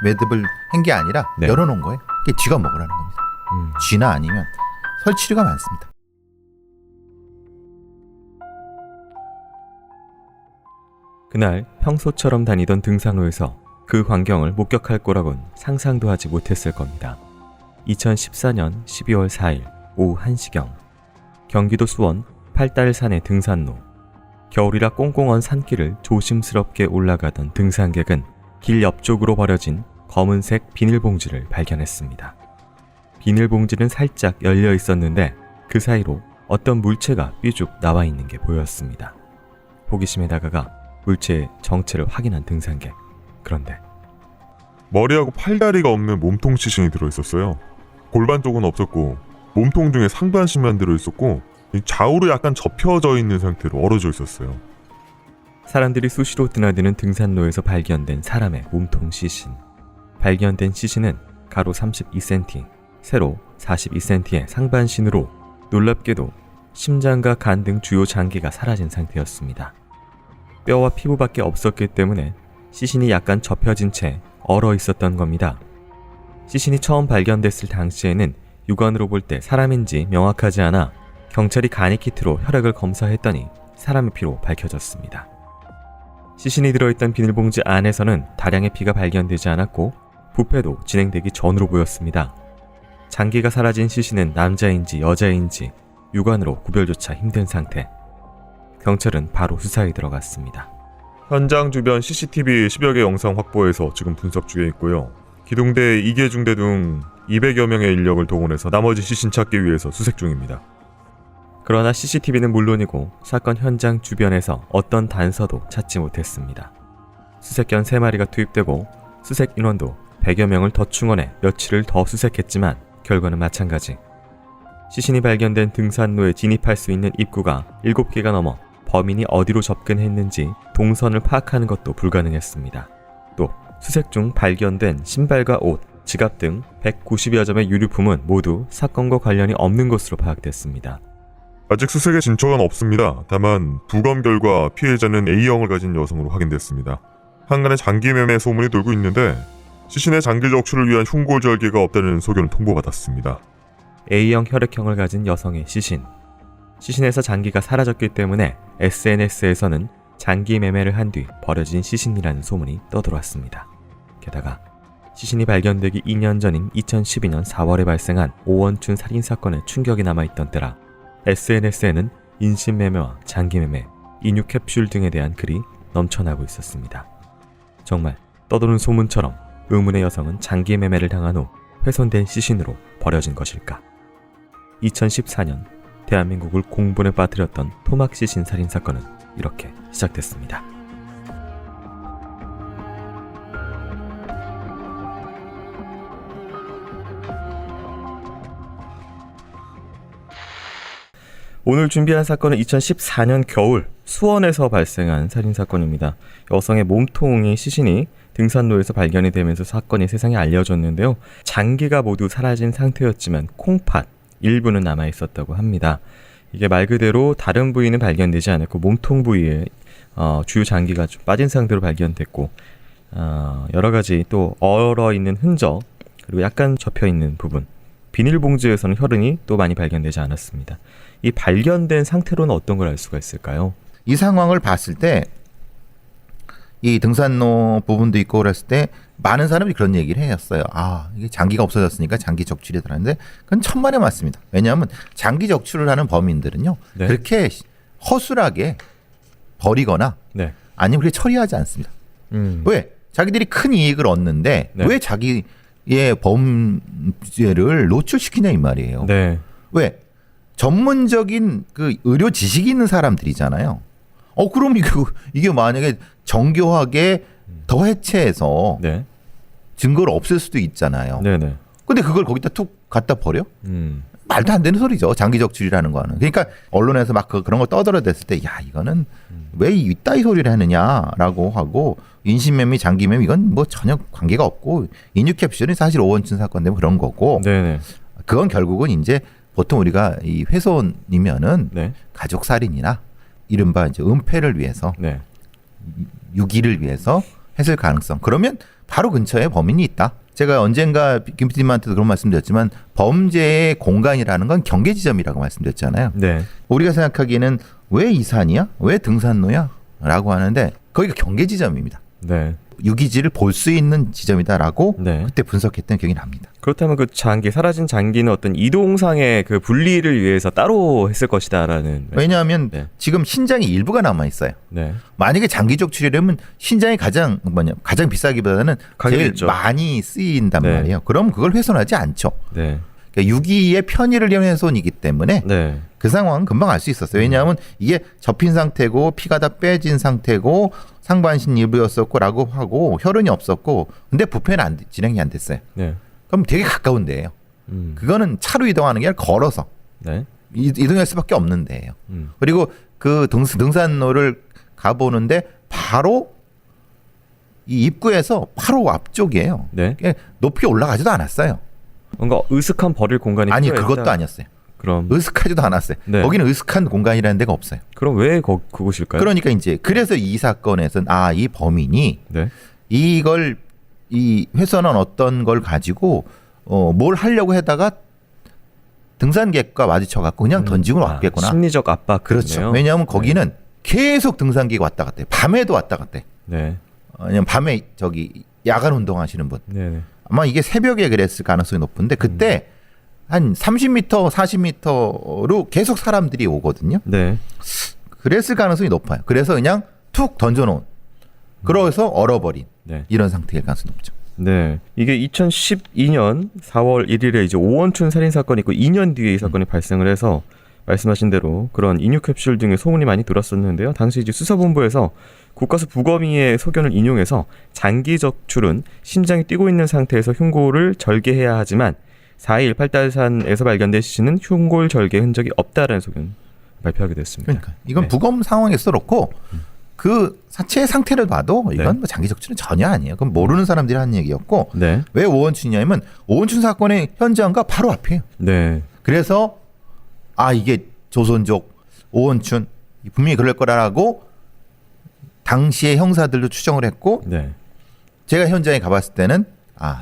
매듭을 한 게 아니라 네. 열어놓은 거예요. 그게 쥐가 먹으라는 겁니다. 쥐나 아니면 설치류가 많습니다. 그날 평소처럼 다니던 등산로에서 그 광경을 목격할 거라곤 상상도 하지 못했을 겁니다. 2014년 12월 4일 오후 1시경 경기도 수원 팔달산의 등산로. 겨울이라 꽁꽁 언 산길을 조심스럽게 올라가던 등산객은 길 옆쪽으로 버려진 검은색 비닐봉지를 발견했습니다. 비닐봉지는 살짝 열려 있었는데 그 사이로 어떤 물체가 삐죽 나와 있는 게 보였습니다. 호기심에 다가가 물체의 정체를 확인한 등산객. 그런데 머리하고 팔다리가 없는 몸통 시신이 들어있었어요. 골반 쪽은 없었고 몸통 중에 상반신만 들어있었고 좌우로 약간 접혀져 있는 상태로 얼어져 있었어요. 사람들이 수시로 드나드는 등산로에서 발견된 사람의 몸통 시신. 발견된 시신은 가로 32cm, 세로 42cm의 상반신으로 놀랍게도 심장과 간 등 주요 장기가 사라진 상태였습니다. 뼈와 피부밖에 없었기 때문에 시신이 약간 접혀진 채 얼어 있었던 겁니다. 시신이 처음 발견됐을 당시에는 육안으로 볼 때 사람인지 명확하지 않아 경찰이 간이키트로 혈액을 검사했더니 사람의 피로 밝혀졌습니다. 시신이 들어있던 비닐봉지 안에서는 다량의 피가 발견되지 않았고 부패도 진행되기 전으로 보였습니다. 장기가 사라진 시신은 남자인지 여자인지 육안으로 구별조차 힘든 상태. 경찰은 바로 수사에 들어갔습니다. 현장 주변 CCTV 10여 개 영상 확보해서 지금 분석 중에 있고요. 기동대, 이계중대 등 200여 명의 인력을 동원해서 나머지 시신 찾기 위해서 수색 중입니다. 그러나 CCTV는 물론이고 사건 현장 주변에서 어떤 단서도 찾지 못했습니다. 수색견 3마리가 투입되고 수색 인원도 100여 명을 더 충원해 며칠을 더 수색했지만 결과는 마찬가지. 시신이 발견된 등산로에 진입할 수 있는 입구가 7개가 넘어 범인이 어디로 접근했는지 동선을 파악하는 것도 불가능했습니다. 또 수색 중 발견된 신발과 옷, 지갑 등 190여 점의 유류품은 모두 사건과 관련이 없는 것으로 파악됐습니다. 아직 수색의 진척은 없습니다. 다만 부검 결과 피해자는 A형을 가진 여성으로 확인됐습니다. 한간에 장기 매매 소문이 돌고 있는데 시신의 장기 적출을 위한 흉골절개가 없다는 소견을 통보받았습니다. A형 혈액형을 가진 여성의 시신. 시신에서 장기가 사라졌기 때문에 SNS에서는 장기 매매를 한 뒤 버려진 시신이라는 소문이 떠들어왔습니다. 게다가 시신이 발견되기 2년 전인 2012년 4월에 발생한 오원춘 살인사건에 충격이 남아있던 때라 SNS에는 인신매매와 장기매매, 인육 캡슐 등에 대한 글이 넘쳐나고 있었습니다. 정말 떠도는 소문처럼 의문의 여성은 장기매매를 당한 후 훼손된 시신으로 버려진 것일까? 2014년 대한민국을 공분에 빠뜨렸던 토막시신 살인사건은 이렇게 시작됐습니다. 오늘 준비한 사건은 2014년 겨울 수원에서 발생한 살인사건입니다. 여성의 몸통이 시신이 등산로에서 발견이 되면서 사건이 세상에 알려졌는데요. 장기가 모두 사라진 상태였지만 콩팥 일부는 남아있었다고 합니다. 이게 말 그대로 다른 부위는 발견되지 않았고 몸통 부위에 주요 장기가 좀 빠진 상태로 발견됐고 여러 가지 또 얼어있는 흔적 그리고 약간 접혀있는 부분 비닐봉지에서는 혈흔이 또 많이 발견되지 않았습니다. 이 발견된 상태로는 어떤 걸 알 수가 있을까요? 이 상황을 봤을 때 이 등산로 부분도 있고 그랬을 때 많은 사람들이 그런 얘기를 했어요. 아, 이게 장기가 없어졌으니까 장기 적출이 들었는데 그건 천만에 맞습니다. 왜냐하면 장기 적출을 하는 범인들은요. 네. 그렇게 허술하게 버리거나 네. 아니면 그렇게 처리하지 않습니다. 왜? 자기들이 큰 이익을 얻는데 네. 왜 자기의 범죄를 노출시키냐 이 말이에요. 네. 왜? 전문적인 그 의료 지식이 있는 사람들이잖아요. 그럼 이게 만약에 정교하게 더 해체해서 네. 증거를 없앨 수도 있잖아요. 네네. 근데 그걸 거기다 툭 갖다 버려? 음. 말도 안 되는 소리죠. 장기 적출이라는 거는. 그러니까 언론에서 막 그런 거 떠들어댔을 때, 야, 이거는 왜 이따위 소리를 하느냐라고 하고 인신매매, 장기매매 이건 뭐 전혀 관계가 없고 인육 캡슐이 사실 오원춘 사건 때문에 그런 거고. 네네. 그건 결국은 이제 보통 우리가 이 훼손이면은 네. 가족 살인이나 이른바 이제 은폐를 위해서 네. 유기를 위해서 했을 가능성. 그러면 바로 근처에 범인이 있다. 제가 언젠가 김PD님한테도 그런 말씀드렸지만 범죄의 공간이라는 건 경계 지점이라고 말씀드렸잖아요. 네. 우리가 생각하기에는 왜 이산이야? 왜 등산로야? 라고 하는데 거기가 경계 지점입니다. 네. 유기지를 볼 수 있는 지점이다라고 네. 그때 분석했던 기억이 납니다. 그렇다면 그 장기, 사라진 장기는 어떤 이동상의 그 분리를 위해서 따로 했을 것이다라는. 왜냐하면 네. 지금 신장이 일부가 남아 있어요. 네. 만약에 장기적 출혈이면 신장이 가장 비싸기보다는 가격이 제일 있죠. 많이 쓰인단 네. 말이에요. 그럼 그걸 훼손하지 않죠. 네. 그러니까 유기의 편의를 위한 훼손이기 때문에 네. 그 상황은 금방 알 수 있었어요. 왜냐하면 이게 접힌 상태고 피가 다 빼진 상태고 상반신 일부였었고라고 하고 혈흔이 없었고 근데 부패는 진행이 안 됐어요. 네. 그럼 되게 가까운 데예요. 그거는 차로 이동하는 게 아니라 걸어서 네. 이동할 수밖에 없는 데예요. 음. 그리고 그 등산로를 가보는데 바로 이 입구에서 바로 앞쪽이에요. 네. 높이 올라가지도 않았어요. 뭔가 으슥한 버릴 공간이 아니 필요했다. 그것도 아니었어요. 그럼 으슥하지도 않았어요. 네. 거기는 으슥한 공간이라는 데가 없어요. 그럼 왜 그곳일까요? 그러니까 이제 그래서 이 사건에서는 이 범인이 네. 이걸 이 훼손한 어떤 걸 가지고 뭘 하려고 하다가 등산객과 마주쳐 갖고 그냥 던지고 왔겠구나. 심리적 압박. 그렇죠. 왜냐하면 거기는 계속 등산객이 왔다 갔다 해요. 밤에도 왔다 갔다 해요. 네. 왜냐면 밤에 야간 운동하시는 분. 네. 아마 이게 새벽에 그랬을 가능성이 높은데 그때 한 30m, 40m로 계속 사람들이 오거든요. 네. 그랬을 가능성이 높아요. 그래서 그냥 툭 던져놓은. 그래서 얼어버린 네. 이런 상태일 가능성이 높죠. 네. 이게 2012년 4월 1일에 이제 오원춘 살인 사건이 있고 2년 뒤에 이 사건이 발생을 해서 말씀하신 대로 그런 인유 캡슐 등의 소문이 많이 들었었는데요. 당시 이제 수사본부에서 국가수 부검의의 소견을 인용해서 장기 적출은 심장이 뛰고 있는 상태에서 흉골을 절개해야 하지만 4.1 팔달산에서 발견된 시신은 흉골 절개 흔적이 없다라는 소견 발표하게 됐습니다. 그러니까 이건 네. 부검 상황에서 그렇고 그 사체의 상태를 봐도 이건 네. 뭐 장기 적출은 전혀 아니에요. 그건 모르는 사람들이 하는 얘기였고 네. 왜 오원춘이냐면 오원춘 사건의 현장과 바로 앞이에요. 네. 그래서 이게 조선족 오원춘 분명히 그럴 거라고 당시의 형사들도 추정을 했고 네. 제가 현장에 가봤을 때는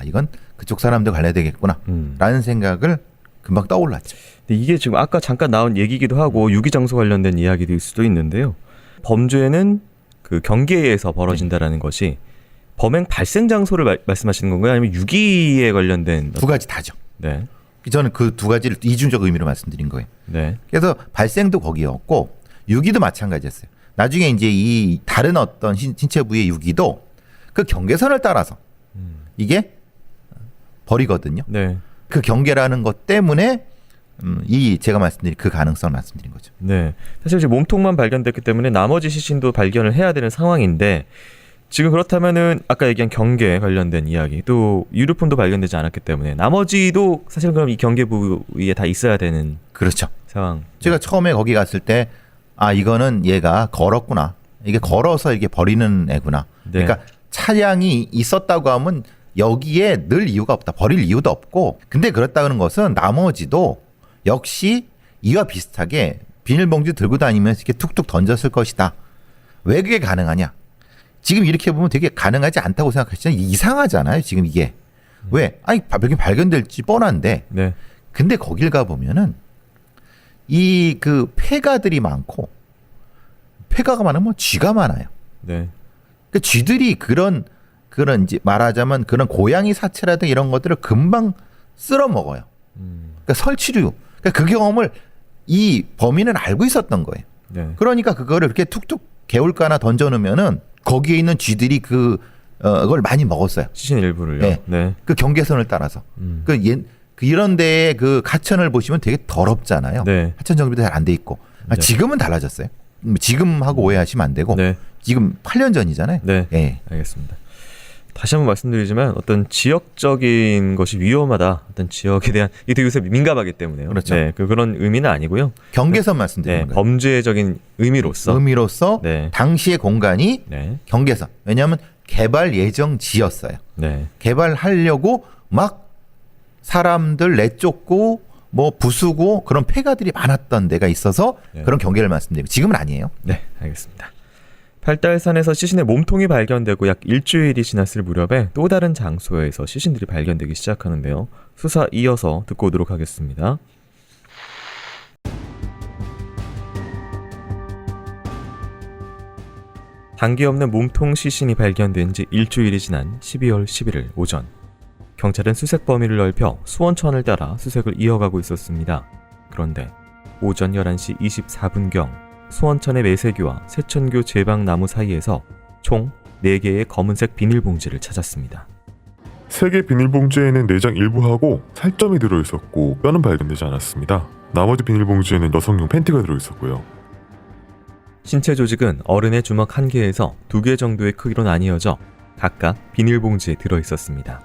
이건 그쪽 사람들 관련되겠구나 라는 생각을 금방 떠올랐죠. 근데 이게 지금 아까 잠깐 나온 얘기기도 하고 유기장소 관련된 이야기일 수도 있는데요. 범죄는 그 경계에서 벌어진다라는 것이 범행 발생 장소를 말씀하시는 건가요? 아니면 유기에 관련된 두 가지 다죠. 네. 저는 그 두 가지를 이중적 의미로 말씀드린 거예요. 네. 그래서 발생도 거기였고 유기도 마찬가지였어요. 나중에 이제 이 다른 어떤 신체 부위의 유기도 그 경계선을 따라서 이게 버리거든요. 네. 그 경계라는 것 때문에 이 제가 말씀드린 그 가능성을 말씀드린 거죠. 네. 사실 이제 몸통만 발견됐기 때문에 나머지 시신도 발견을 해야 되는 상황인데 지금 그렇다면은 아까 얘기한 경계 관련된 이야기 또 유류품도 발견되지 않았기 때문에 나머지도 사실 그럼 이 경계 부위에 다 있어야 되는 그렇죠. 상황. 제가 처음에 거기 갔을 때 이거는 얘가 걸었구나. 이게 걸어서 이게 버리는 애구나. 네. 그러니까 차량이 있었다고 하면 여기에 늘 이유가 없다. 버릴 이유도 없고. 근데 그렇다는 것은 나머지도 역시 이와 비슷하게 비닐봉지 들고 다니면서 이렇게 툭툭 던졌을 것이다. 왜 그게 가능하냐? 지금 이렇게 보면 되게 가능하지 않다고 생각하시잖아요. 이상하잖아요. 지금 이게. 왜? 여기 발견될지 뻔한데. 네. 근데 거길 가보면은 이 그 폐가들이 많고 폐가가 많으면 쥐가 많아요. 네. 그 쥐들이 그런 이제 말하자면 그런 고양이 사체라든 이런 것들을 금방 쓸어 먹어요. 그러니까 설치류. 그러니까 그 경험을 이 범인은 알고 있었던 거예요. 네. 그러니까 그거를 이렇게 툭툭 개울가 하나 던져놓으면은 거기에 있는 쥐들이 그걸 많이 먹었어요. 시신 일부를요. 네. 네. 그 경계선을 따라서. 이런 데의 그 가천을 보시면 되게 더럽잖아요. 네. 하천 정비도 잘 안 돼 있고. 네. 지금은 달라졌어요. 지금하고 오해하시면 안 되고. 네. 지금 8년 전이잖아요. 네. 예. 알겠습니다. 다시 한번 말씀드리지만 어떤 지역적인 것이 위험하다. 어떤 지역에 대한 이게 되게 요새 민감하기 때문에요. 그렇죠. 네. 그런 의미는 아니고요. 경계선 말씀드리는 네. 거예요. 범죄적인 의미로서. 의미로서 네. 당시의 공간이 네. 경계선. 왜냐하면 개발 예정지였어요. 네. 개발하려고 막 사람들 내쫓고 뭐 부수고 그런 폐가들이 많았던 데가 있어서 네. 그런 경계를 말씀드리고 지금은 아니에요. 네. 알겠습니다. 팔달산에서 시신의 몸통이 발견되고 약 일주일이 지났을 무렵에 또 다른 장소에서 시신들이 발견되기 시작하는데요. 수사 이어서 듣고 오도록 하겠습니다. 단기 없는 몸통 시신이 발견된 지 일주일이 지난 12월 11일 오전, 경찰은 수색 범위를 넓혀 수원천을 따라 수색을 이어가고 있었습니다. 그런데 오전 11시 24분경 수원천의 매세교와 세천교 제방나무 사이에서 총 4개의 검은색 비닐봉지를 찾았습니다. 3개 비닐봉지에는 내장 일부하고 살점이 들어있었고 뼈는 발견되지 않았습니다. 나머지 비닐봉지에는 여성용 팬티가 들어있었고요. 신체 조직은 어른의 주먹 1개에서 2개 정도의 크기로 나뉘어져 각각 비닐봉지에 들어있었습니다.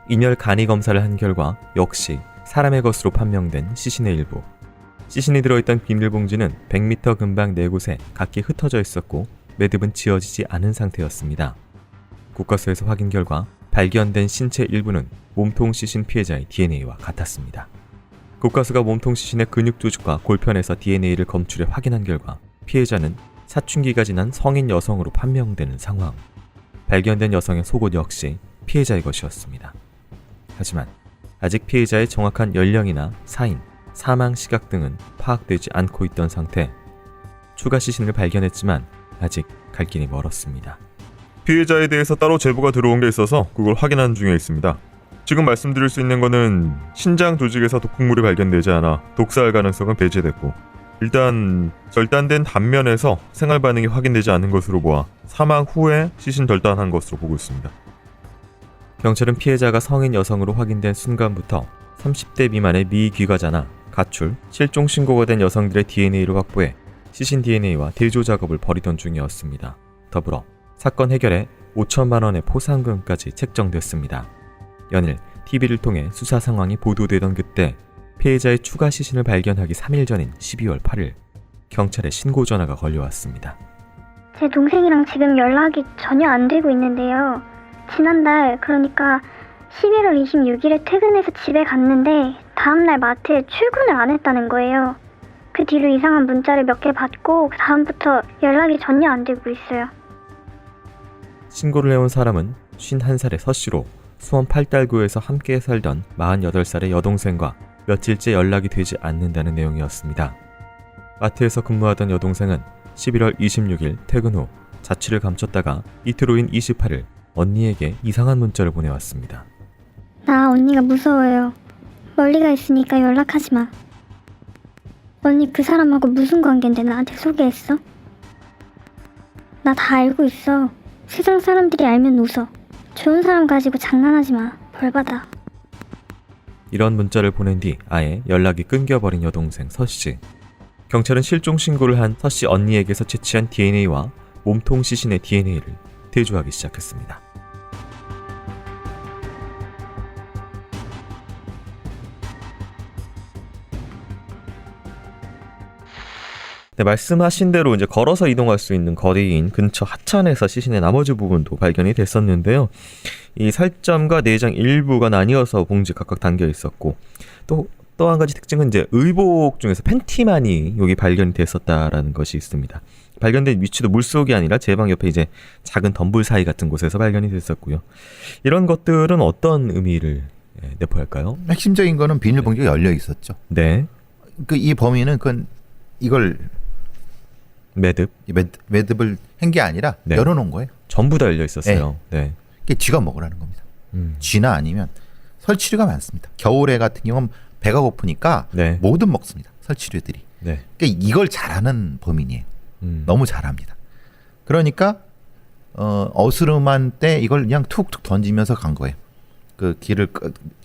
인열 간이 검사를 한 결과 역시 사람의 것으로 판명된 시신의 일부. 시신이 들어있던 비닐봉지는 100m 근방 4곳에 각기 흩어져 있었고 매듭은 지어지지 않은 상태였습니다. 국과수에서 확인 결과 발견된 신체 일부는 몸통 시신 피해자의 DNA와 같았습니다. 국과수가 몸통 시신의 근육 조직과 골편에서 DNA를 검출해 확인한 결과 피해자는 사춘기가 지난 성인 여성으로 판명되는 상황. 발견된 여성의 속옷 역시 피해자의 것이었습니다. 하지만 아직 피해자의 정확한 연령이나 사인, 사망 시각 등은 파악되지 않고 있던 상태. 추가 시신을 발견했지만 아직 갈 길이 멀었습니다. 피해자에 대해서 따로 제보가 들어온 게 있어서 그걸 확인하는 중에 있습니다. 지금 말씀드릴 수 있는 거는 신장 조직에서 독극물이 발견되지 않아 독살 가능성은 배제됐고, 일단 절단된 단면에서 생활 반응이 확인되지 않은 것으로 보아 사망 후에 시신 절단한 것으로 보고 있습니다. 경찰은 피해자가 성인 여성으로 확인된 순간부터 30대 미만의 미귀가자나 가출, 실종 신고가 된 여성들의 DNA를 확보해 시신 DNA와 대조 작업을 벌이던 중이었습니다. 더불어 사건 해결에 5천만 원의 포상금까지 책정됐습니다. 연일 TV를 통해 수사 상황이 보도되던 그때 피해자의 추가 시신을 발견하기 3일 전인 12월 8일 경찰에 신고 전화가 걸려왔습니다. 제 동생이랑 지금 연락이 전혀 안 되고 있는데요. 지난달, 그러니까 11월 26일에 퇴근해서 집에 갔는데 다음날 마트에 출근을 안 했다는 거예요. 그 뒤로 이상한 문자를 몇 개 받고 그 다음부터 연락이 전혀 안 되고 있어요. 신고를 해온 사람은 51살의 서씨로 수원 팔달구에서 함께 살던 48살의 여동생과 며칠째 연락이 되지 않는다는 내용이었습니다. 마트에서 근무하던 여동생은 11월 26일 퇴근 후 자취를 감췄다가 이틀 후인 28일 언니에게 이상한 문자를 보내왔습니다. 나 언니가 무서워요. 멀리 가 있으니까 연락하지 마. 언니 그 사람하고 무슨 관계인데 나한테 소개했어? 나 다 알고 있어. 세상 사람들이 알면 웃어. 좋은 사람 가지고 장난하지 마. 벌 받아. 이런 문자를 보낸 뒤 아예 연락이 끊겨버린 여동생 서씨. 경찰은 실종 신고를 한 서씨 언니에게서 채취한 DNA와 몸통 시신의 DNA를 대조하기 시작했습니다. 네, 말씀하신 대로 이제 걸어서 이동할 수 있는 거리인 근처 하천에서 시신의 나머지 부분도 발견이 됐었는데요. 이 살점과 내장 일부가 나뉘어서 봉지 각각 담겨 있었고, 또 한 가지 특징은 이제 의복 중에서 팬티만이 여기 발견이 됐었다라는 것이 있습니다. 발견된 위치도 물속이 아니라 제방 옆에 이제 작은 덤불 사이 같은 곳에서 발견이 됐었고요. 이런 것들은 어떤 의미를 내포할까요? 핵심적인 거는 비닐봉지가 열려 있었죠. 네. 이 범인은 이걸 매듭을 한 게 아니라 네. 열어놓은 거예요. 전부 다 열려 있었어요. 네. 이게 쥐가 먹으라는 겁니다. 쥐나 아니면 설치류가 많습니다. 겨울에 같은 경우는 배가 고프니까 네. 뭐든 먹습니다. 설치류들이. 네. 그러니까 이걸 잘하는 범인이에요. 너무 잘합니다. 그러니까 어스름한 때 이걸 그냥 툭툭 던지면서 간 거예요. 그 길을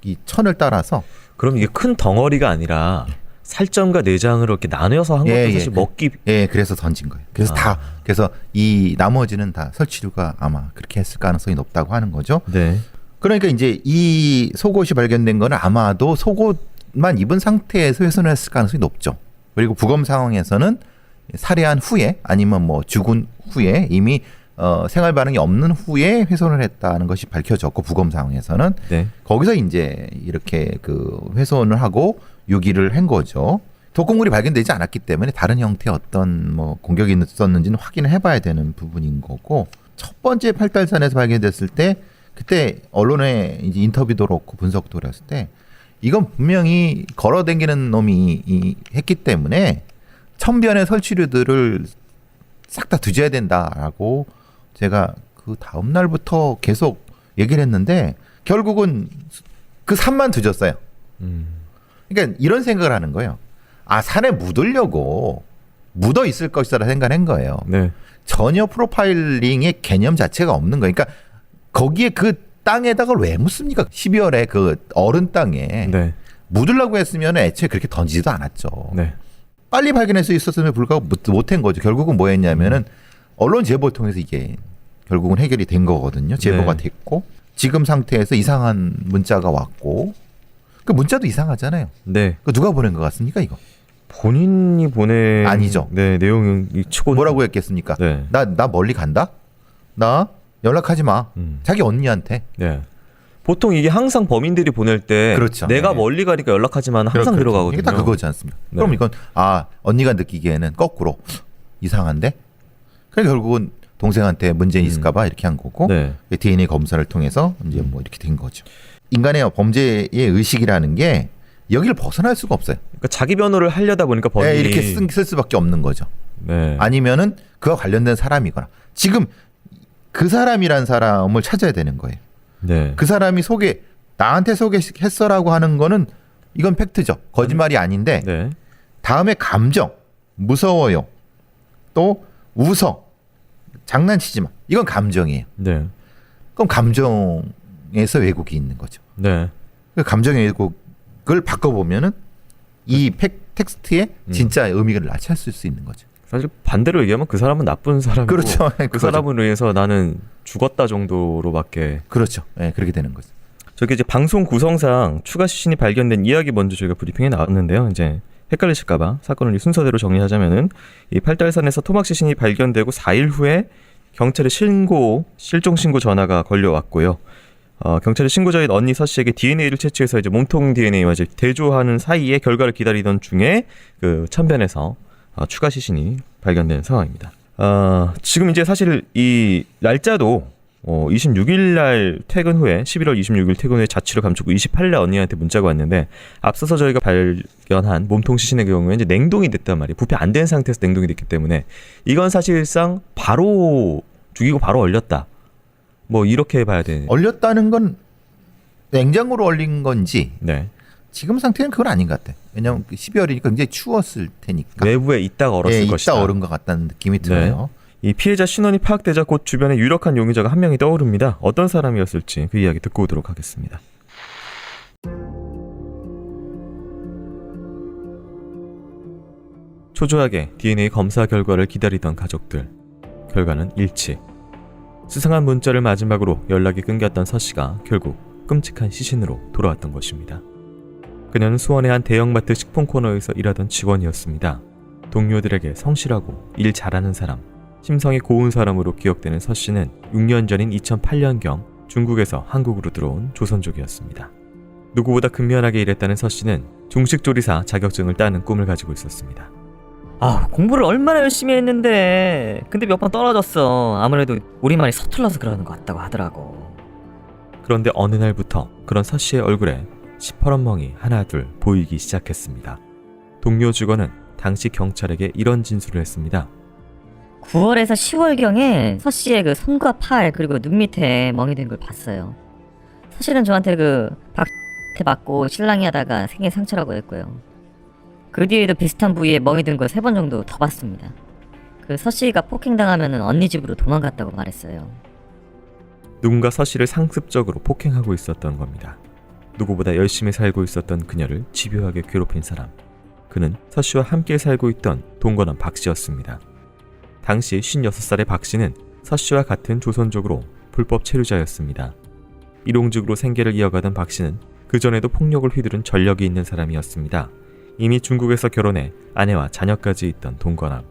이 천을 따라서. 그럼 이게 큰 덩어리가 아니라 살점과 내장으로 이렇게 나눠서 한 것도 사실 먹기. 그래서 던진 거예요. 그래서 그래서 이 나머지는 다 설치류가 아마 그렇게 했을 가능성이 높다고 하는 거죠. 네. 그러니까 이제 이 속옷이 발견된 거는 아마도 속옷만 입은 상태에서 훼손을 했을 가능성이 높죠. 그리고 부검 상황에서는 살해한 후에 아니면 뭐 죽은 후에 이미 생활 반응이 없는 후에 훼손을 했다는 것이 밝혀졌고, 부검 상황에서는 네. 거기서 이제 이렇게 그 훼손을 하고 유기를 한 거죠. 독극물이 발견되지 않았기 때문에 다른 형태의 어떤 뭐 공격이 있었는지는 확인을 해봐야 되는 부분인 거고, 첫 번째 팔달산에서 발견됐을 때 그때 언론에 이제 인터뷰도 그렇고 분석도 그랬을 때 이건 분명히 걸어다니는 놈이 했기 때문에 천변의 설치류들을 싹 다 뒤져야 된다라고 제가 그 다음 날부터 계속 얘기를 했는데 결국은 그 산만 뒤졌어요. 그러니까 이런 생각을 하는 거예요. 아, 산에 묻으려고 묻어 있을 것이라는 생각을 한 거예요. 네. 전혀 프로파일링의 개념 자체가 없는 거예요. 그러니까 거기에 그 땅에다가 왜 묻습니까? 12월에 그 얼은 땅에 네. 묻으려고 했으면 애초에 그렇게 던지지도 않았죠. 네. 빨리 발견할 수 있었음에 불구하고 못한 거죠. 결국은 뭐 했냐면은 언론 제보를 통해서 이게 결국은 해결이 된 거거든요. 제보가 네. 됐고 지금 상태에서 이상한 문자가 왔고 그 문자도 이상하잖아요. 네. 그 누가 보낸 것 같습니까 이거? 본인이 보낸 아니죠. 네, 내용이 치고 뭐라고 했겠습니까? 네. 나 멀리 간다? 나 연락하지 마. 자기 언니한테. 네. 보통 이게 항상 범인들이 보낼 때 그렇죠. 내가 네. 멀리 가니까 연락하지만 항상 그렇죠. 들어가거든요. 이게 다 그거지 않습니까? 네. 그럼 이건 언니가 느끼기에는 거꾸로 이상한데? 그래 결국은 동생한테 문제 있을까봐 이렇게 한 거고 네. DNA 검사를 통해서 이제 뭐 이렇게 된 거죠. 인간의 범죄의 의식이라는 게 여기를 벗어날 수가 없어요. 그러니까 자기 변호를 하려다 보니까 범인이 이렇게 쓸 수밖에 없는 거죠. 네. 아니면은 그와 관련된 사람이거나 지금 그 사람이란 사람을 찾아야 되는 거예요. 네. 그 사람이 나한테 소개했어라고 하는 거는 이건 팩트죠. 거짓말이 아닌데 네. 다음에 감정, 무서워요. 또 웃어. 장난치지 마. 이건 감정이에요. 네. 그럼 감정에서 왜곡이 있는 거죠. 네. 그 감정의 왜곡을 바꿔보면은 이 텍스트의 진짜 의미를 낮췄을 수 있는 거죠. 사실 반대로 얘기하면 그 사람은 나쁜 사람이고 그렇죠. 그 그거죠. 사람으로 인해서 나는 죽었다 정도로밖에. 그렇죠. 네, 그렇게 되는 거죠. 저기 이제 방송 구성상 추가 시신이 발견된 이야기 먼저 저희가 브리핑에 나왔는데요. 이제 헷갈리실까봐 사건을 순서대로 정리하자면은 이 팔달산에서 토막 시신이 발견되고 4일 후에 경찰에 실종 신고 전화가 걸려왔고요. 경찰이 신고자인 언니 서 씨에게 DNA를 채취해서 이제 몸통 DNA와 이제 대조하는 사이에 결과를 기다리던 중에 그 천변에서 추가 시신이 발견된 상황입니다. 지금 이제 사실 이 날짜도 26일 날 퇴근 후에 11월 26일 퇴근 후에 자취를 감추고 28일 날 언니한테 문자가 왔는데 앞서서 저희가 발견한 몸통 시신의 경우에 이제 냉동이 됐단 말이에요. 부패 안 된 상태에서 냉동이 됐기 때문에 이건 사실상 바로 죽이고 바로 얼렸다. 뭐 이렇게 봐야 되는. 얼렸다는 건 냉장고로 얼린 건지 네. 지금 상태는 그건 아닌 것 같아. 왜냐하면 12월이니까 굉장히 추웠을 테니까. 외부에 있다가 얼었을 것이다. 있다 얼은 것 같다는 느낌이 들어요. 이 피해자 신원이 파악되자 곧 주변에 유력한 용의자가 한 명이 떠오릅니다. 어떤 사람이었을지 그 이야기 듣고 오도록 하겠습니다. 초조하게 DNA 검사 결과를 기다리던 가족들. 결과는 일치. 수상한 문자를 마지막으로 연락이 끊겼던 서 씨가 결국 끔찍한 시신으로 돌아왔던 것입니다. 그녀는 수원의 한 대형마트 식품 코너에서 일하던 직원이었습니다. 동료들에게 성실하고 일 잘하는 사람, 심성이 고운 사람으로 기억되는 서 씨는 6년 전인 2008년경 중국에서 한국으로 들어온 조선족이었습니다. 누구보다 근면하게 일했다는 서 씨는 중식조리사 자격증을 따는 꿈을 가지고 있었습니다. 공부를 얼마나 열심히 했는데 근데 몇 번 떨어졌어. 아무래도 우리말이 서툴러서 그러는 것 같다고 하더라고. 그런데 어느 날부터 그런 서 씨의 얼굴에 시퍼런 멍이 하나 둘 보이기 시작했습니다. 동료 직원은 당시 경찰에게 이런 진술을 했습니다. 9월에서 10월경에 서 씨의 그 손과 팔 그리고 눈 밑에 멍이 든 걸 봤어요. 사실은 저한테 그 박태 맞고 실랑이 하다가 생긴 상처라고 했고요. 그 뒤에도 비슷한 부위에 멍이 든 걸 3번 정도 더 봤습니다. 그 서 씨가 폭행당하면 언니 집으로 도망갔다고 말했어요. 누군가 서 씨를 상습적으로 폭행하고 있었던 겁니다. 누구보다 열심히 살고 있었던 그녀를 집요하게 괴롭힌 사람. 그는 서 씨와 함께 살고 있던 동거남 박 씨였습니다. 당시 56살의 박 씨는 서 씨와 같은 조선족으로 불법 체류자였습니다. 일용직으로 생계를 이어가던 박 씨는 그전에도 폭력을 휘두른 전력이 있는 사람이었습니다. 이미 중국에서 결혼해 아내와 자녀까지 있던 동거남.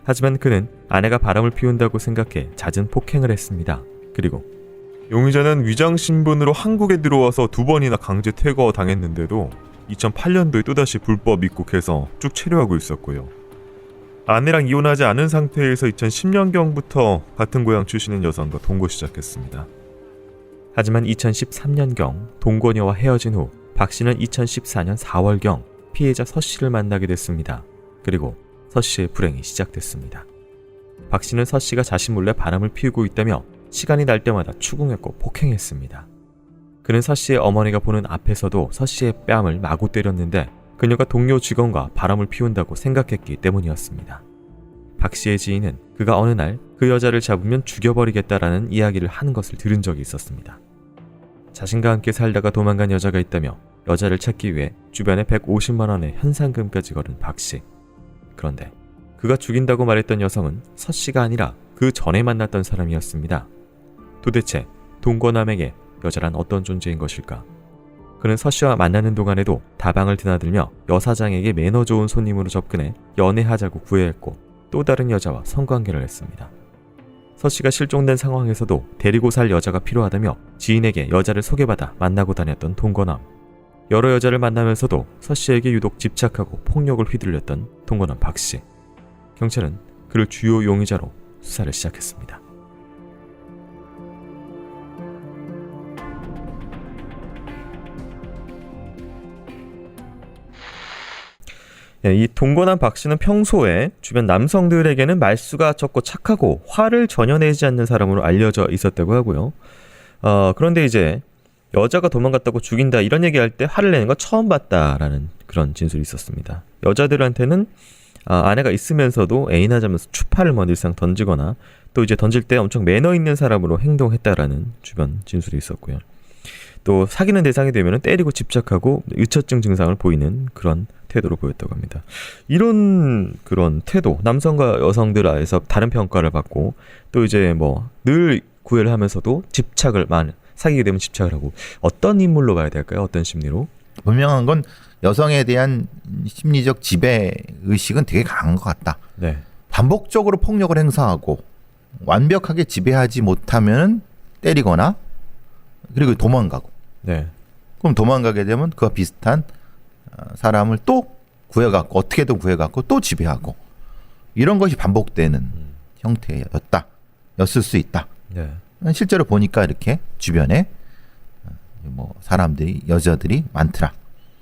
하지만 그는 아내가 바람을 피운다고 생각해 잦은 폭행을 했습니다. 그리고 용의자는 위장 신분으로 한국에 들어와서 2번이나 강제 퇴거 당했는데도 2008년도에 또다시 불법 입국해서 쭉 체류하고 있었고요. 아내랑 이혼하지 않은 상태에서 2010년경부터 같은 고향 출신의 여성과 동거 시작했습니다. 하지만 2013년경 동거녀와 헤어진 후 박 씨는 2014년 4월경 피해자 서 씨를 만나게 됐습니다. 그리고 서 씨의 불행이 시작됐습니다. 박 씨는 서 씨가 자신 몰래 바람을 피우고 있다며 시간이 날 때마다 추궁했고 폭행했습니다. 그는 서 씨의 어머니가 보는 앞에서도 서 씨의 뺨을 마구 때렸는데 그녀가 동료 직원과 바람을 피운다고 생각했기 때문이었습니다. 박 씨의 지인은 그가 어느 날 그 여자를 잡으면 죽여버리겠다라는 이야기를 하는 것을 들은 적이 있었습니다. 자신과 함께 살다가 도망간 여자가 있다며 여자를 찾기 위해 주변에 150만 원의 현상금까지 걸은 박 씨. 그런데 그가 죽인다고 말했던 여성은 서 씨가 아니라 그 전에 만났던 사람이었습니다. 도대체 동거남에게 여자란 어떤 존재인 것일까? 그는 서 씨와 만나는 동안에도 다방을 드나들며 여 사장에게 매너 좋은 손님으로 접근해 연애하자고 구애했고 또 다른 여자와 성관계를 했습니다. 서 씨가 실종된 상황에서도 데리고 살 여자가 필요하다며 지인에게 여자를 소개받아 만나고 다녔던 동거남. 여러 여자를 만나면서도 서 씨에게 유독 집착하고 폭력을 휘둘렸던 동거남 박 씨. 경찰은 그를 주요 용의자로 수사를 시작했습니다. 이 동거남 박 씨는 평소에 주변 남성들에게는 말수가 적고 착하고 화를 전혀 내지 않는 사람으로 알려져 있었다고 하고요. 그런데 이제 여자가 도망갔다고 죽인다 이런 얘기할 때 화를 내는 건 처음 봤다라는 그런 진술이 있었습니다. 여자들한테는 아내가 있으면서도 애인하자면서 추파를 뭐 늘상 던지거나 또 이제 던질 때 엄청 매너 있는 사람으로 행동했다라는 주변 진술이 있었고요. 또 사귀는 대상이 되면 때리고 집착하고 의처증 증상을 보이는 그런 태도로 보였다고 합니다. 이런 그런 태도, 남성과 여성들 안에서 다른 평가를 받고 또 이제 뭐 늘 구애를 하면서도 집착을 사귀게 되면 집착을 하고 어떤 인물로 봐야 될까요? 어떤 심리로? 분명한 건 여성에 대한 심리적 지배 의식은 되게 강한 것 같다. 네. 반복적으로 폭력을 행사하고 완벽하게 지배하지 못하면 때리거나 그리고 도망가고. 네. 그럼 도망가게 되면 그와 비슷한 사람을 또 구해갖고 어떻게든 구해갖고 또 지배하고 이런 것이 반복되는 형태였을 수 있다. 네. 실제로 보니까 이렇게 주변에 뭐 사람들이 여자들이 많더라.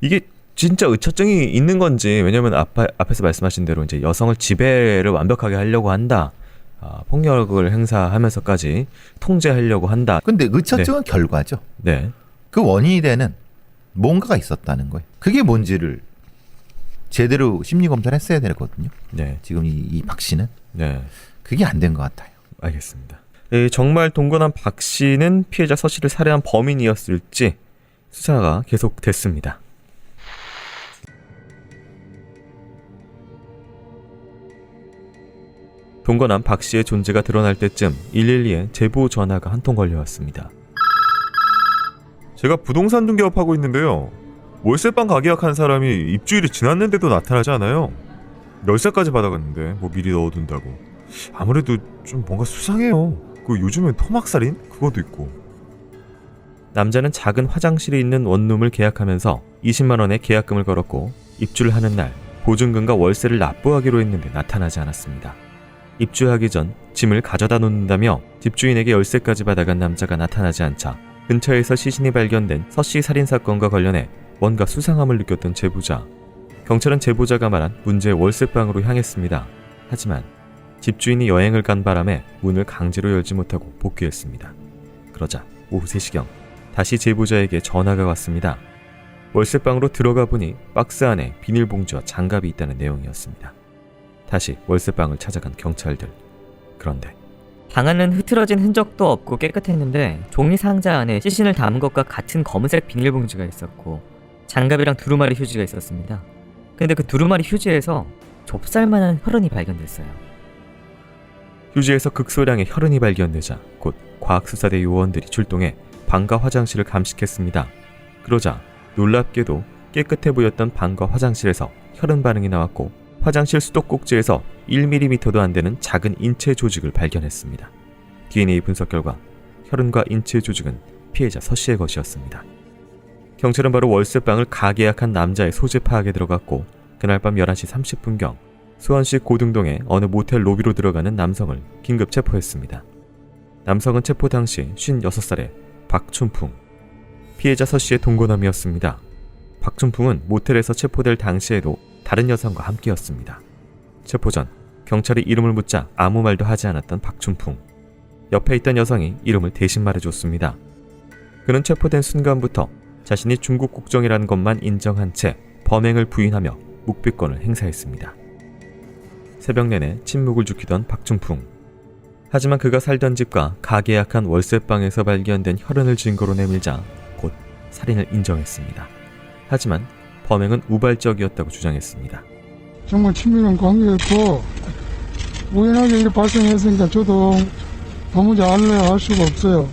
이게 진짜 의처증이 있는 건지 왜냐면 앞에서 말씀하신 대로 이제 여성을 지배를 완벽하게 하려고 한다. 폭력을 행사하면서까지 통제하려고 한다. 근데 의처증은 결과죠. 네. 그 원인이 되는 뭔가가 있었다는 거예요. 그게 뭔지를 제대로 심리 검사를 했어야 되거든요. 네. 지금 이 박 씨는 네. 그게 안 된 것 같아요. 알겠습니다. 정말 동거남 박 씨는 피해자 서 씨를 살해한 범인이었을지 수사가 계속됐습니다. 동거남 박 씨의 존재가 드러날 때쯤 112에 제보 전화가 한 통 걸려왔습니다. 제가 부동산 중개업하고 있는데요. 월세방 가계약한 사람이 입주일이 지났는데도 나타나지 않아요. 열쇠까지 받아갔는데 뭐 미리 넣어둔다고. 아무래도 좀 뭔가 수상해요. 그 요즘엔 토막살인? 그것도 있고. 남자는 작은 화장실이 있는 원룸을 계약하면서 20만 원의 계약금을 걸었고 입주를 하는 날 보증금과 월세를 납부하기로 했는데 나타나지 않았습니다. 입주하기 전 짐을 가져다 놓는다며 집주인에게 열쇠까지 받아간 남자가 나타나지 않자 근처에서 시신이 발견된 서 씨 살인사건과 관련해 뭔가 수상함을 느꼈던 제보자. 경찰은 제보자가 말한 문제의 월세방으로 향했습니다. 하지만 집주인이 여행을 간 바람에 문을 강제로 열지 못하고 복귀했습니다. 그러자 오후 3시경 다시 제보자에게 전화가 왔습니다. 월세방으로 들어가 보니 박스 안에 비닐봉지와 장갑이 있다는 내용이었습니다. 다시 월세방을 찾아간 경찰들. 그런데 방 안은 흐트러진 흔적도 없고 깨끗했는데 종이 상자 안에 시신을 담은 것과 같은 검은색 비닐봉지가 있었고 장갑이랑 두루마리 휴지가 있었습니다. 근데 그 두루마리 휴지에서 좁쌀만한 혈흔이 발견됐어요. 휴지에서 극소량의 혈흔이 발견되자 곧 과학수사대 요원들이 출동해 방과 화장실을 감식했습니다. 그러자 놀랍게도 깨끗해 보였던 방과 화장실에서 혈흔 반응이 나왔고 화장실 수도꼭지에서 1mm도 안 되는 작은 인체 조직을 발견했습니다. DNA 분석 결과 혈흔과 인체 조직은 피해자 서 씨의 것이었습니다. 경찰은 바로 월세방을 가계약한 남자의 소재 파악에 들어갔고 그날 밤 11시 30분경 수원시 고등동의 어느 모텔 로비로 들어가는 남성을 긴급 체포했습니다. 남성은 체포 당시 56살의 박춘풍, 피해자 서씨의 동거남이었습니다. 박춘풍은 모텔에서 체포될 당시에도 다른 여성과 함께였습니다. 체포 전 경찰이 이름을 묻자 아무 말도 하지 않았던 박춘풍. 옆에 있던 여성이 이름을 대신 말해줬습니다. 그는 체포된 순간부터 자신이 중국 국정이라는 것만 인정한 채 범행을 부인하며 묵비권을 행사했습니다. 새벽 내내 침묵을 지키던 박춘풍. 하지만 그가 살던 집과 가계약한 월세방에서 발견된 혈흔을 증거로 내밀자 곧 살인을 인정했습니다. 하지만 범행은 우발적이었다고 주장했습니다. 정말 친밀한 관계였고 우연하게 이렇게 발생했으니까 저도 도무지 알 수가 없어요.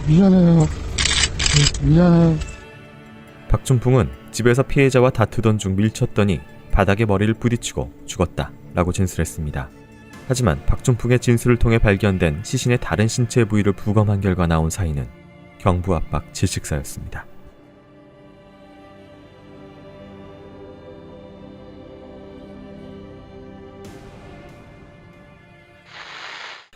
미안해요. 미안해. 박춘풍은 집에서 피해자와 다투던 중 밀쳤더니 바닥에 머리를 부딪히고 죽었다 라고 진술했습니다. 하지만 박춘풍의 진술을 통해 발견된 시신의 다른 신체 부위를 부검한 결과 나온 사인은 경부 압박 질식사였습니다.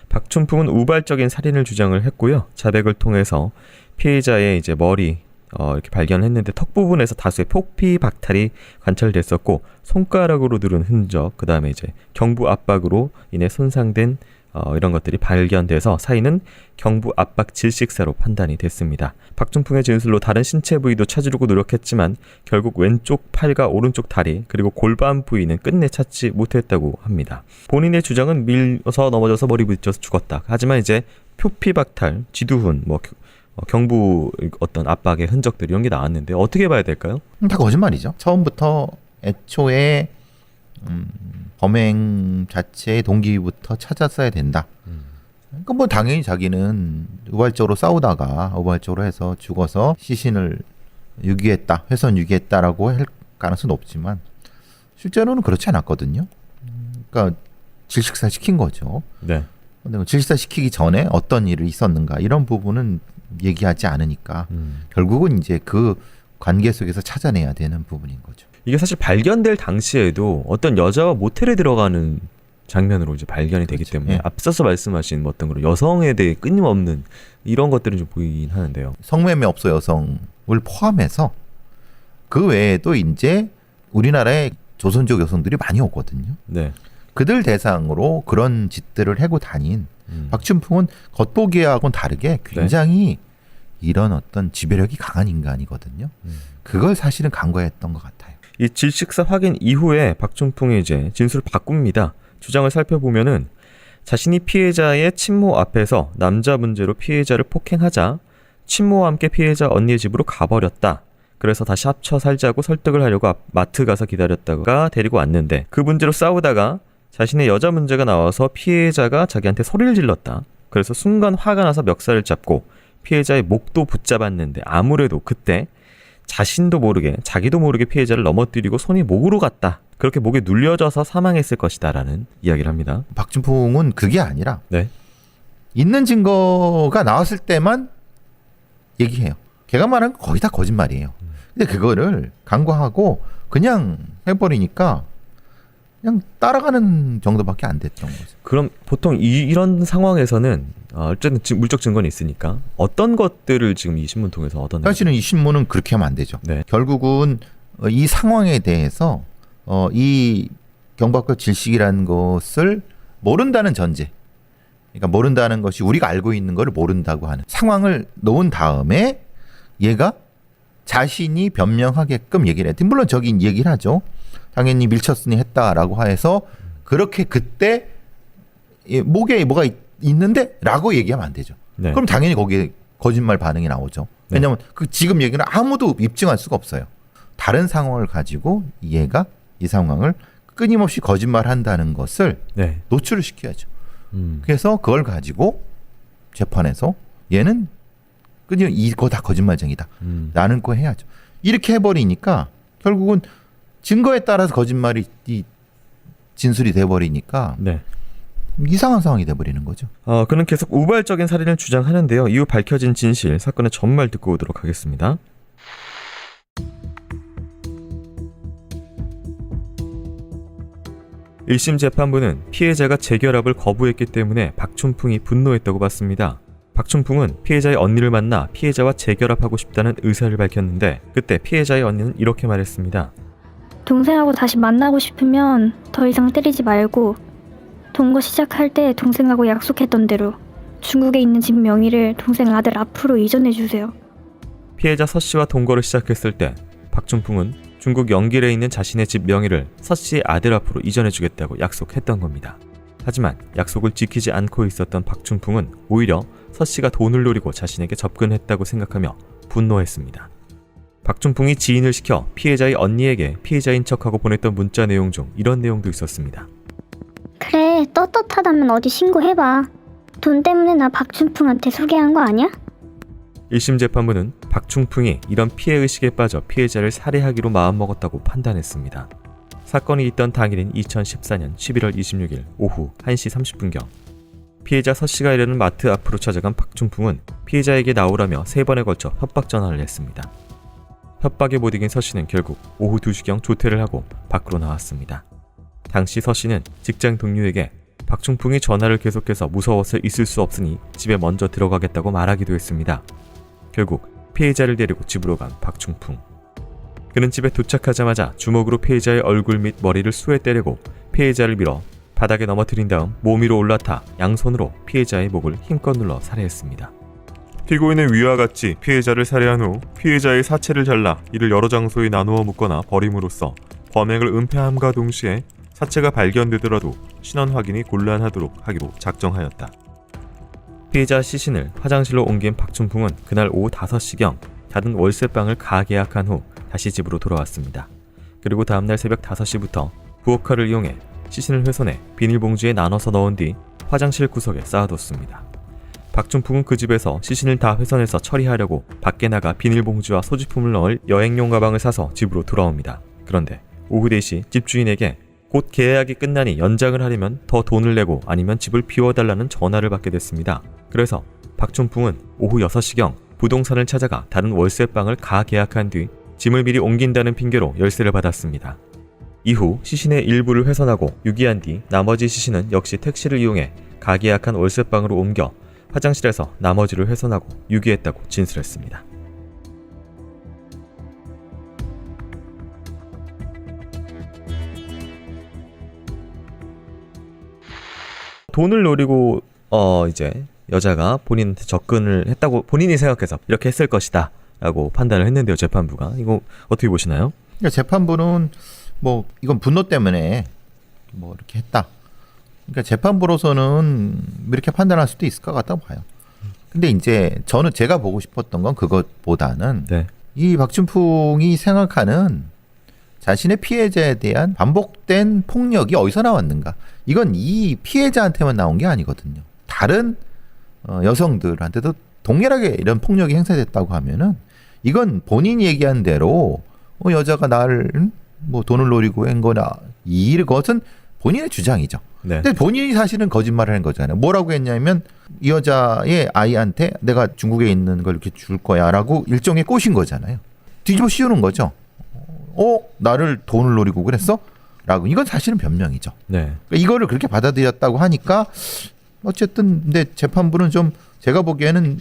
박춘풍은 우발적인 살인을 주장을 했고요. 자백을 통해서 피해자의 이제 머리 이렇게 발견했는데 턱 부분에서 다수의 표피 박탈이 관찰됐었고 손가락으로 누른 흔적, 그 다음에 이제 경부 압박으로 인해 손상된 이런 것들이 발견돼서 사인은 경부 압박 질식사로 판단이 됐습니다. 박춘풍의 진술로 다른 신체 부위도 찾으려고 노력했지만 결국 왼쪽 팔과 오른쪽 다리 그리고 골반 부위는 끝내 찾지 못했다고 합니다. 본인의 주장은 밀어서 넘어져서 머리 부딪혀서 죽었다. 하지만 이제 표피 박탈, 지두훈, 경부 어떤 압박의 흔적들 이런 게 나왔는데 어떻게 봐야 될까요? 다 거짓말이죠. 처음부터 애초에 범행 자체의 동기부터 찾았어야 된다. 그러니까 뭐 당연히 자기는 우발적으로 싸우다가 우발적으로 해서 죽어서 시신을 유기했다, 훼손 유기했다라고 할 가능성은 높지만 실제로는 그렇지 않았거든요. 그러니까 질식사 시킨 거죠. 네. 근데 질식사 시키기 전에 어떤 일이 있었는가 이런 부분은 얘기하지 않으니까 결국은 이제 그 관계 속에서 찾아내야 되는 부분인 거죠. 이게 사실 발견될 당시에도 어떤 여자와 모텔에 들어가는 장면으로 이제 발견이 되기 그렇죠. 때문에 예. 앞서서 말씀하신 어떤 그런 여성에 대해 끊임없는 이런 것들은 좀 보이긴 하는데요. 성매매업소 여성을 포함해서 그 외에도 이제 우리나라에 조선족 여성들이 많이 오거든요. 네. 그들 대상으로 그런 짓들을 해고 다닌 박춘풍은 겉보기하고는 다르게 굉장히 이런 어떤 지배력이 강한 인간이거든요. 그걸 사실은 간과했던 것 같아요. 이 질식사 확인 이후에 박춘풍이 이제 진술을 바꿉니다. 주장을 살펴보면은 자신이 피해자의 친모 앞에서 남자 문제로 피해자를 폭행하자 친모와 함께 피해자 언니의 집으로 가버렸다. 그래서 다시 합쳐 살자고 설득을 하려고 마트 가서 기다렸다가 데리고 왔는데 그 문제로 싸우다가 자신의 여자 문제가 나와서 피해자가 자기한테 소리를 질렀다. 그래서 순간 화가 나서 멱살을 잡고 피해자의 목도 붙잡았는데 아무래도 그때 자신도 모르게 자기도 모르게 피해자를 넘어뜨리고 손이 목으로 갔다. 그렇게 목에 눌려져서 사망했을 것이다 라는 이야기를 합니다. 박춘풍은 그게 아니라 네. 있는 증거가 나왔을 때만 얘기해요. 걔가 말한 건 거의 다 거짓말이에요. 근데 그거를 간과하고 그냥 해버리니까 그냥 따라가는 정도밖에 안 됐던 거죠. 그럼 보통 이런 상황에서는 어쨌든 물적 증거는 있으니까 어떤 것들을 지금 이 신문 통해서 얻어내요? 사실은 이 신문은 그렇게 하면 안 되죠. 네. 결국은 이 상황에 대해서 이 경박과 질식이라는 것을 모른다는 전제, 그러니까 모른다는 것이 우리가 알고 있는 것을 모른다고 하는 상황을 놓은 다음에 얘가 자신이 변명하게끔 얘기를 해요. 물론 저기 얘기를 하죠. 당연히 밀쳤으니 했다라고 해서 그렇게 그때 목에 뭐가 있는데 라고 얘기하면 안 되죠. 네. 그럼 당연히 거기에 거짓말 반응이 나오죠. 왜냐하면 그 지금 얘기는 아무도 입증할 수가 없어요. 다른 상황을 가지고 얘가 이 상황을 끊임없이 거짓말한다는 것을 네. 노출을 시켜야죠. 그래서 그걸 가지고 재판에서 얘는 끊임 이거 다 거짓말쟁이다. 라는 거 해야죠. 이렇게 해버리니까 결국은 증거에 따라서 거짓말이 진술이 돼버리니까 네. 이상한 상황이 돼버리는 거죠. 그는 계속 우발적인 살인을 주장하는데요. 이후 밝혀진 진실, 사건의 전말 듣고 오도록 하겠습니다. 1심 재판부는 피해자가 재결합을 거부했기 때문에 박춘풍이 분노했다고 봤습니다. 박춘풍은 피해자의 언니를 만나 피해자와 재결합하고 싶다는 의사를 밝혔는데 그때 피해자의 언니는 이렇게 말했습니다. 동생하고 다시 만나고 싶으면 더 이상 때리지 말고 동거 시작할 때 동생하고 약속했던 대로 중국에 있는 집 명의를 동생 아들 앞으로 이전해 주세요. 피해자 서 씨와 동거를 시작했을 때 박춘풍은 중국 영길에 있는 자신의 집 명의를 서 씨의 아들 앞으로 이전해주겠다고 약속했던 겁니다. 하지만 약속을 지키지 않고 있었던 박춘풍은 오히려 서 씨가 돈을 노리고 자신에게 접근했다고 생각하며 분노했습니다. 박춘풍이 지인을 시켜 피해자의 언니에게 피해자인 척하고 보냈던 문자 내용 중 이런 내용도 있었습니다. 그래, 떳떳하다면 어디 신고해봐. 돈 때문에 나 박춘풍한테 소개한 거 아니야? 1심 재판부는 박춘풍이 이런 피해의식에 빠져 피해자를 살해하기로 마음먹었다고 판단했습니다. 사건이 있던 당일인 2014년 11월 26일 오후 1시 30분경 피해자 서 씨가 일하는 마트 앞으로 찾아간 박춘풍은 피해자에게 나오라며 3번에 걸쳐 협박 전화를 했습니다. 협박에 못 이긴 서 씨는 결국 오후 2시경 조퇴를 하고 밖으로 나왔습니다. 당시 서 씨는 직장 동료에게 박춘풍이 전화를 계속해서 무서워서 있을 수 없으니 집에 먼저 들어가겠다고 말하기도 했습니다. 결국 피해자를 데리고 집으로 간 박춘풍. 그는 집에 도착하자마자 주먹으로 피해자의 얼굴 및 머리를 수에 때리고 피해자를 밀어 바닥에 넘어뜨린 다음 몸 위로 올라타 양손으로 피해자의 목을 힘껏 눌러 살해했습니다. 피고인은 위와 같이 피해자를 살해한 후 피해자의 사체를 잘라 이를 여러 장소에 나누어 묶거나 버림으로써 범행을 은폐함과 동시에 사체가 발견되더라도 신원 확인이 곤란하도록 하기로 작정하였다. 피해자 시신을 화장실로 옮긴 박춘풍은 그날 오후 5시경 다른 월세방을 가계약한 후 다시 집으로 돌아왔습니다. 그리고 다음날 새벽 5시부터 부엌칼을 이용해 시신을 훼손해 비닐봉지에 나눠서 넣은 뒤 화장실 구석에 쌓아뒀습니다. 박춘풍은 그 집에서 시신을 다 훼손해서 처리하려고 밖에 나가 비닐봉지와 소지품을 넣을 여행용 가방을 사서 집으로 돌아옵니다. 그런데 오후 4시 집주인에게 곧 계약이 끝나니 연장을 하려면 더 돈을 내고 아니면 집을 비워달라는 전화를 받게 됐습니다. 그래서 박춘풍은 오후 6시경 부동산을 찾아가 다른 월세방을 가계약한 뒤 짐을 미리 옮긴다는 핑계로 열쇠를 받았습니다. 이후 시신의 일부를 훼손하고 유기한 뒤 나머지 시신은 역시 택시를 이용해 가계약한 월세방으로 옮겨 화장실에서 나머지를 훼손하고 유기했다고 진술했습니다. 돈을 노리고 이제 여자가 본인한테 접근을 했다고 본인이 생각해서 이렇게 했을 것이다 라고 판단을 했는데요. 재판부가 이거 어떻게 보시나요? 그러니까 재판부는 뭐 이건 분노 때문에 뭐 이렇게 했다. 그러니까 재판부로서는 이렇게 판단할 수도 있을 것 같다고 봐요. 근데 이제 저는 제가 보고 싶었던 건 그것보다는 네. 이 박춘풍이 생각하는 자신의 피해자에 대한 반복된 폭력이 어디서 나왔는가. 이건 이 피해자한테만 나온 게 아니거든요. 다른 여성들한테도 동일하게 이런 폭력이 행사됐다고 하면은 이건 본인이 얘기한 대로 여자가 나를 뭐 돈을 노리고 한 거나 이것은 본인의 주장이죠. 네. 근데 본인이 사실은 거짓말을 한 거잖아요. 뭐라고 했냐면 이 여자의 아이한테 내가 중국에 있는 걸 이렇게 줄 거야라고 일종의 꼬신 거잖아요. 뒤집어 씌우는 거죠. 나를 돈을 노리고 그랬어? 라고. 이건 사실은 변명이죠. 네. 그러니까 이거를 그렇게 받아들였다고 하니까 어쨌든 근데 재판부는 좀 제가 보기에는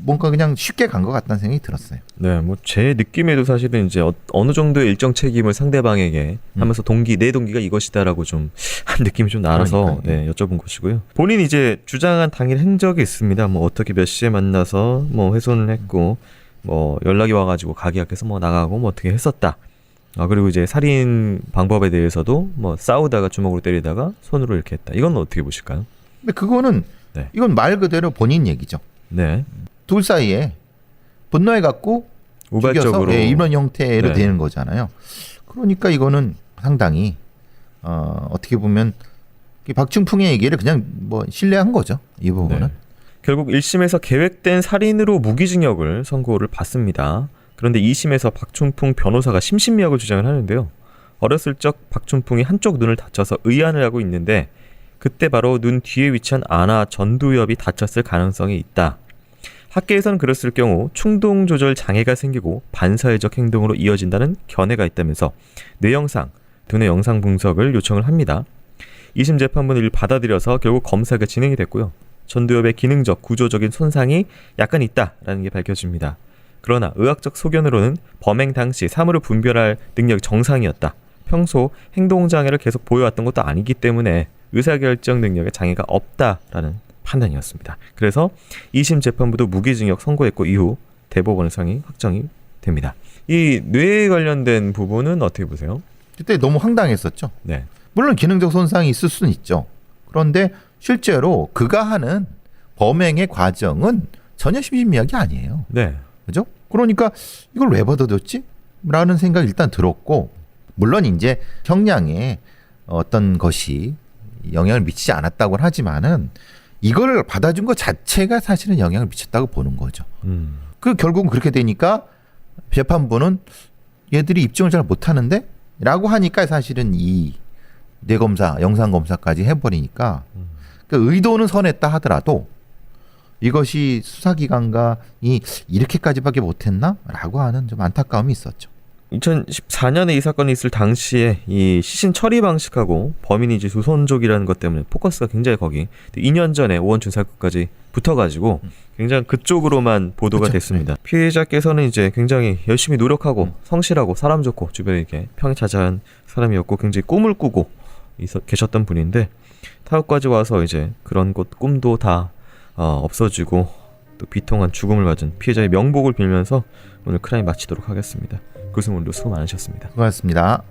뭔가 그냥 쉽게 간 것 같다는 생각이 들었어요. 네, 뭐 제 느낌에도 사실은 이제 어느 정도의 일정 책임을 상대방에게 하면서 내 동기가 이것이다라고 좀 한 느낌이 좀 나라서 네, 여쭤본 것이고요. 본인이 이제 주장한 당일 행적이 있습니다. 뭐 어떻게 몇 시에 만나서 뭐 훼손을 했고 뭐 연락이 와가지고 가게약해서 뭐 나가고 뭐 어떻게 했었다. 그리고 이제 살인 방법에 대해서도 뭐 싸우다가 주먹으로 때리다가 손으로 이렇게 했다. 이건 어떻게 보실까요? 근데 그거는 네. 이건 말 그대로 본인 얘기죠. 네. 둘 사이에 분노해 갖고 우발적으로 이런 형태로 네. 되는 거잖아요. 그러니까 이거는 상당히 어떻게 보면 박춘풍의 얘기를 그냥 뭐 신뢰한 거죠. 이 부분은. 네. 결국 1심에서 계획된 살인으로 무기징역을 선고를 받습니다. 그런데 2심에서 박춘풍 변호사가 심신미약을 주장을 하는데요. 어렸을 적 박춘풍이 한쪽 눈을 다쳐서 의안을 하고 있는데 그때 바로 눈 뒤에 위치한 안아 전두엽이 다쳤을 가능성이 있다. 학계에서는 그랬을 경우 충동조절 장애가 생기고 반사회적 행동으로 이어진다는 견해가 있다면서 뇌영상, 두뇌 영상 분석을 요청을 합니다. 2심 재판부는 이를 받아들여서 결국 검사가 진행이 됐고요. 전두엽의 기능적, 구조적인 손상이 약간 있다라는 게 밝혀집니다. 그러나 의학적 소견으로는 범행 당시 사물을 분별할 능력이 정상이었다. 평소 행동장애를 계속 보여왔던 것도 아니기 때문에 의사결정 능력에 장애가 없다라는 판단이었습니다. 그래서 2심 재판부도 무기징역 선고했고 이후 대법원상이 확정이 됩니다. 이 뇌에 관련된 부분은 어떻게 보세요? 그때 너무 황당했었죠. 네. 물론 기능적 손상이 있을 수는 있죠. 그런데 실제로 그가 하는 범행의 과정은 전혀 심신미약이 아니에요. 네. 그죠? 그러니까 이걸 왜 받아줬지? 라는 생각이 일단 들었고, 물론 이제 형량에 어떤 것이 영향을 미치지 않았다고 하지만은 이걸 받아준 것 자체가 사실은 영향을 미쳤다고 보는 거죠. 그 결국은 그렇게 되니까 재판부는 얘들이 입증을 잘 못하는데? 라고 하니까 사실은 이 뇌검사, 영상검사까지 해버리니까 그 의도는 선했다 하더라도 이것이 수사기관이 이렇게까지밖에 못했나? 라고 하는 좀 안타까움이 있었죠. 2014년에 이 사건이 있을 당시에 이 시신 처리 방식하고 범인이 이제 조선족이라는 것 때문에 포커스가 굉장히 거기 2년 전에 오원춘 사건까지 붙어가지고 굉장히 그쪽으로만 보도가 그쵸. 됐습니다. 피해자께서는 이제 굉장히 열심히 노력하고 성실하고 사람 좋고 주변에 이렇게 평이 자자한 사람이었고 굉장히 꿈을 꾸고 계셨던 분인데 타국까지 와서 이제 그런 것 꿈도 다 없어지고 또 비통한 죽음을 맞은 피해자의 명복을 빌면서 오늘 크라임 마치도록 하겠습니다. 교수님 오늘도 수고 많으셨습니다. 수고하셨습니다.